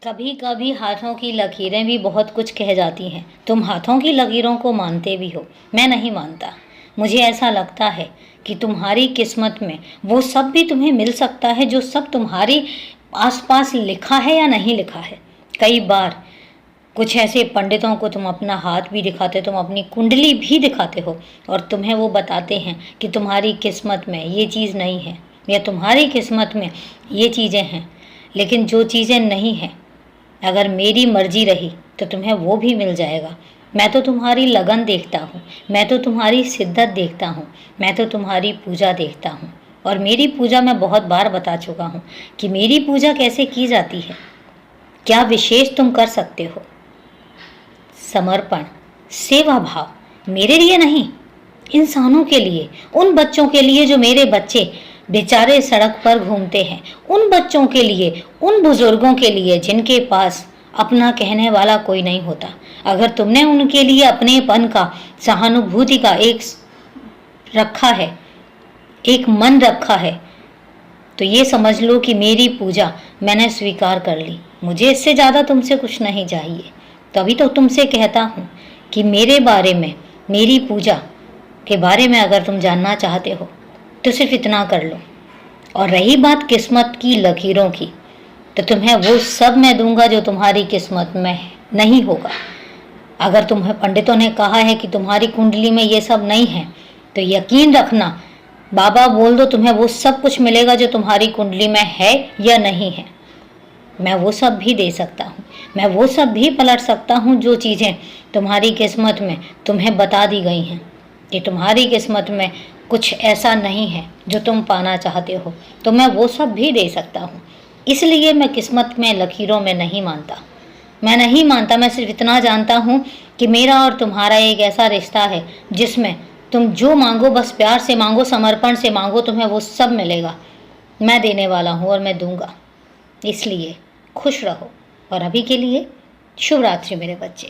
कभी कभी हाथों की लकीरें भी बहुत कुछ कह जाती हैं। तुम हाथों की लकीरों को मानते भी हो, मैं नहीं मानता। मुझे ऐसा लगता है कि तुम्हारी किस्मत में वो सब भी तुम्हें मिल सकता है जो सब तुम्हारी आसपास लिखा है या नहीं लिखा है। कई बार कुछ ऐसे पंडितों को तुम अपना हाथ भी दिखाते, तुम अपनी कुंडली भी दिखाते हो और तुम्हें वो बताते हैं कि तुम्हारी किस्मत में ये चीज़ नहीं है या तुम्हारी किस्मत में ये चीज़ें हैं। लेकिन जो चीज़ें नहीं हैं, अगर मेरी मर्जी रही तो तुम्हें वो भी मिल जाएगा। मैं तो तुम्हारी लगन देखता हूँ, मैं तो तुम्हारी शिद्दत देखता हूँ, मैं तो तुम्हारी पूजा देखता हूँ। और मेरी पूजा मैं बहुत बार बता चुका हूँ कि मेरी पूजा कैसे की जाती है, क्या विशेष तुम कर सकते हो। समर्पण, सेवा भाव, मेरे लिए नहीं, इंसानों के लिए, उन बच्चों के लिए जो मेरे बच्चे बेचारे सड़क पर घूमते हैं, उन बच्चों के लिए, उन बुजुर्गों के लिए जिनके पास अपना कहने वाला कोई नहीं होता। अगर तुमने उनके लिए अपनेपन का, सहानुभूति का एक रखा है, एक मन रखा है, तो ये समझ लो कि मेरी पूजा मैंने स्वीकार कर ली। मुझे इससे ज़्यादा तुमसे कुछ नहीं चाहिए। तभी तो तुमसे कहता हूँ कि मेरे बारे में, मेरी पूजा के बारे में अगर तुम जानना चाहते हो तो सिर्फ इतना कर लो। और रही बात किस्मत की लकीरों की, तो तुम्हें वो सब मैं दूंगा जो तुम्हारी किस्मत में नहीं होगा। अगर तुम्हें पंडितों ने कहा है कि तुम्हारी कुंडली में ये सब नहीं है, तो यकीन रखना, बाबा बोल दो, तुम्हें वो सब कुछ मिलेगा जो तुम्हारी कुंडली में है या नहीं है। मैं वो सब भी दे सकता हूँ, मैं वो सब भी पलट सकता हूँ जो चीज़ें तुम्हारी किस्मत में तुम्हें बता दी गई हैं कि तुम्हारी किस्मत में कुछ ऐसा नहीं है जो तुम पाना चाहते हो, तो मैं वो सब भी दे सकता हूँ। इसलिए मैं किस्मत में लकीरों में नहीं मानता। मैं नहीं मानता, मैं सिर्फ इतना जानता हूँ कि मेरा और तुम्हारा एक ऐसा रिश्ता है जिसमें तुम जो मांगो बस प्यार से मांगो, समर्पण से मांगो, तुम्हें वो सब मिलेगा। मैं देने वाला हूँ और मैं दूंगा। इसलिए खुश रहो। और अभी के लिए शुभ रात्रि मेरे बच्चे।